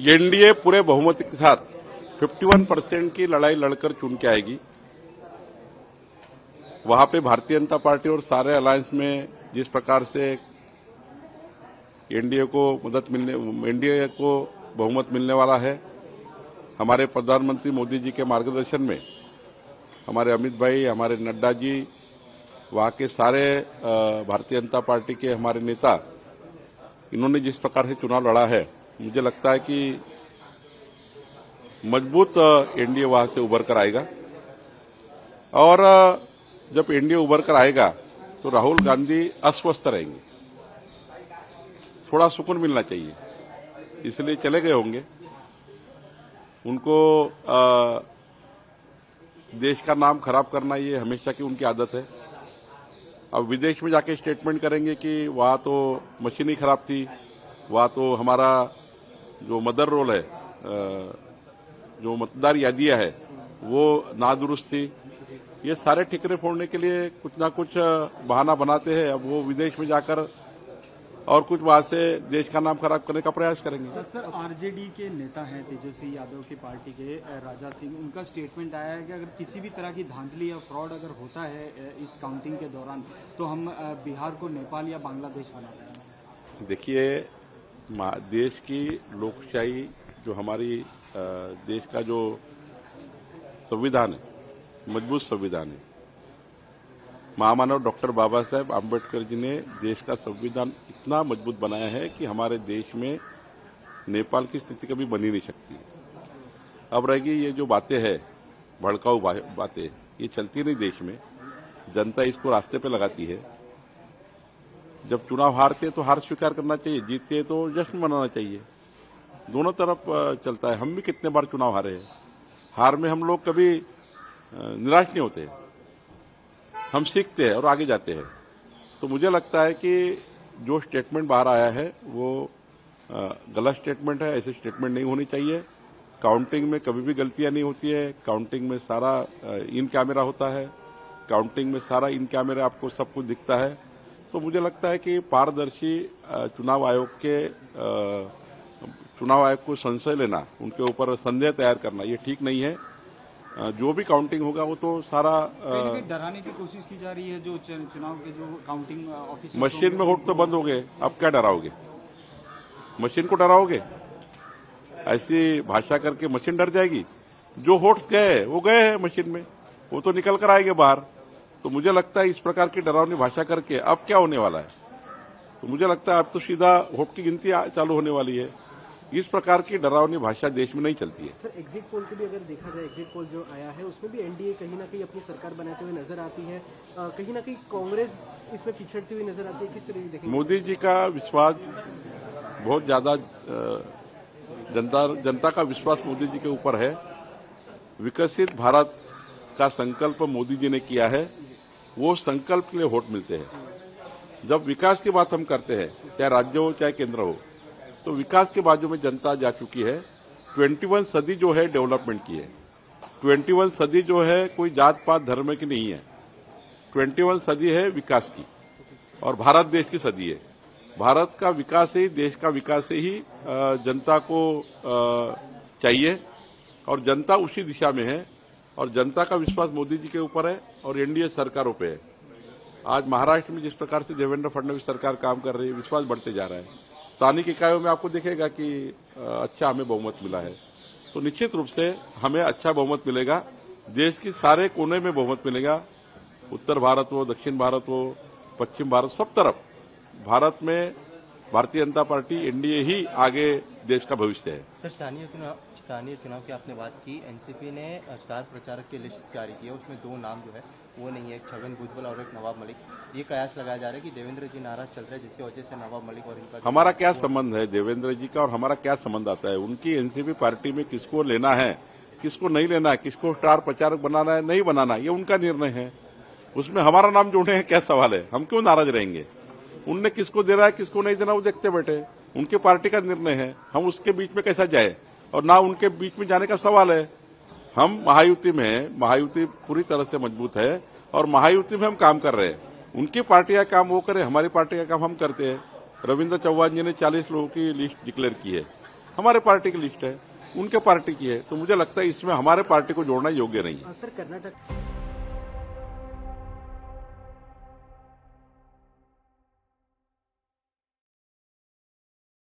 NDA पूरे बहुमत के साथ 51% की लड़ाई लड़कर चुन के आएगी। वहां पे भारतीय जनता पार्टी और सारे अलायंस में जिस प्रकार से एनडीए को बहुमत मिलने वाला है, हमारे प्रधानमंत्री मोदी जी के मार्गदर्शन में हमारे अमित भाई, हमारे नड्डा जी, वहां के सारे भारतीय जनता पार्टी के हमारे नेता, इन्होंने जिस प्रकार से चुनाव लड़ा है, मुझे लगता है कि मजबूत एनडीए वहां से उभर कर आएगा। और जब एनडीए उभर कर आएगा तो राहुल गांधी अस्वस्थ रहेंगे, थोड़ा सुकून मिलना चाहिए, इसलिए चले गए होंगे। उनको देश का नाम खराब करना ये हमेशा की उनकी आदत है। अब विदेश में जाके स्टेटमेंट करेंगे कि वहां तो मशीन ही खराब थी, वहां तो हमारा जो मदर रोल है, जो मतदार यादियां है, वो नादुरुस्त थी। ये सारे ठिकरे फोड़ने के लिए कुछ ना कुछ बहाना बनाते हैं। अब वो विदेश में जाकर और कुछ वहां से देश का नाम खराब करने का प्रयास करेंगे। सर, आरजेडी के नेता हैं तेजस्वी यादव की पार्टी के राजा सिंह, उनका स्टेटमेंट आया है कि अगर किसी भी तरह की धांधली या फ्रॉड अगर होता है इस काउंटिंग के दौरान तो हम बिहार को नेपाल या बांग्लादेश बना देंगे। देखिए, देश की लोकशाही, जो हमारी देश का जो संविधान है, मजबूत संविधान है। महामानव डॉक्टर बाबा साहेब आम्बेडकर जी ने देश का संविधान इतना मजबूत बनाया है कि हमारे देश में नेपाल की स्थिति कभी बनी नहीं सकती। अब रहेगी ये जो बातें हैं, भड़काऊ बातें, ये चलती नहीं देश में, जनता इसको रास्ते पे लगाती है। जब चुनाव हारते तो हार स्वीकार करना चाहिए, जीतते तो जश्न मनाना चाहिए। दोनों तरफ चलता है। हम भी कितने बार चुनाव हारे हैं, हार में हम लोग कभी निराश नहीं होते, हम सीखते हैं और आगे जाते हैं। तो मुझे लगता है कि जो स्टेटमेंट बाहर आया है वो गलत स्टेटमेंट है, ऐसे स्टेटमेंट नहीं होनी चाहिए। काउंटिंग में कभी भी गलतियां नहीं होती है। काउंटिंग में सारा इन कैमरा होता है, काउंटिंग में सारा इन कैमरा आपको सब कुछ दिखता है। तो मुझे लगता है कि पारदर्शी चुनाव आयोग को संशय लेना, उनके ऊपर संदेह तैयार करना, ये ठीक नहीं है। जो भी काउंटिंग होगा वो तो सारा डराने की कोशिश की जा रही है। जो चुनाव के जो काउंटिंग ऑफिसर, मशीन में वोट तो बंद हो गए, अब क्या डराओगे? मशीन को डराओगे? ऐसी भाषा करके मशीन डर जाएगी? जो वोट्स गए वो गए हैं मशीन में, वो तो निकल कर आएंगे बाहर। तो मुझे लगता है इस प्रकार की डरावनी भाषा करके अब क्या होने वाला है? तो मुझे लगता है अब तो सीधा वोट की गिनती चालू होने वाली है। इस प्रकार की डरावनी भाषा देश में नहीं चलती है। सर, एग्जिट पोल को भी अगर देखा जाए, एग्जिट पोल जो आया है उसमें भी एनडीए कहीं ना कहीं अपनी सरकार बनाते हुए नजर आती है, कहीं ना कहीं कांग्रेस इसमें पिछड़ती हुई नजर आती है। किस तरह देखेंगे? मोदी जी का विश्वास बहुत ज्यादा, जनता का विश्वास मोदी जी के ऊपर है। विकसित भारत का संकल्प मोदी जी ने किया है, वो संकल्प के लिए वोट मिलते हैं। जब विकास की बात हम करते हैं, चाहे राज्य हो चाहे केंद्र हो, तो विकास के बाजू में जनता जा चुकी है। 21 सदी जो है डेवलपमेंट की है। 21 सदी जो है कोई जात पात धर्म की नहीं है। 21 सदी है विकास की, और भारत देश की सदी है। भारत का विकास ही, देश का विकास ही जनता को चाहिए, और जनता उसी दिशा में है। और जनता का विश्वास मोदी जी के ऊपर है और एनडीए सरकारों पे है। आज महाराष्ट्र में जिस प्रकार से देवेंद्र फडणवीस सरकार काम कर रही है, विश्वास बढ़ते जा रहा है। स्थानीय इकाइयों में आपको दिखेगा कि अच्छा हमें बहुमत मिला है। तो निश्चित रूप से हमें अच्छा बहुमत मिलेगा, देश की सारे कोने में बहुमत मिलेगा। उत्तर भारत हो, दक्षिण भारत हो, पश्चिम भारत, सब तरफ भारत में भारतीय जनता पार्टी, एनडीए ही आगे देश का भविष्य है। सर, स्थानीय चुनाव की आपने बात की, एनसीपी ने स्टार प्रचारक की लिस्ट जारी की है, उसमें 2 नाम जो है वो नहीं है, एक छगन भुजबल और एक नवाब मलिक। ये कयास लगाया जा रहा है कि देवेंद्र जी नाराज चल रहे हैं, जिसकी वजह से नवाब मलिक और इनका हमारा क्या संबंध है देवेंद्र जी का, और हमारा क्या संबंध आता है? उनकी एनसीपी पार्टी में किसको लेना है, किसको नहीं लेना है, किसको स्टार प्रचारक बनाना है, नहीं बनाना, ये उनका निर्णय है। उसमें हमारा नाम जोड़ने का क्या सवाल है? हम क्यों नाराज रहेंगे? उनने किसको देना है, किसको नहीं देना, वो देखते बैठे। उनकी पार्टी का निर्णय है, हम उसके बीच में कैसा जाए? और ना उनके बीच में जाने का सवाल है। हम महायुति में हैं, महायुति पूरी तरह से मजबूत है, और महायुति में हम काम कर रहे हैं। उनकी पार्टी का काम वो करे, हमारी पार्टी का काम हम करते हैं। रविंद्र चौहान जी ने 40 लोगों की लिस्ट डिक्लेयर की है, हमारे पार्टी की लिस्ट है, उनके पार्टी की है, तो मुझे लगता है इसमें हमारे पार्टी को जोड़ना योग्य नहीं है। सर कर्नाटक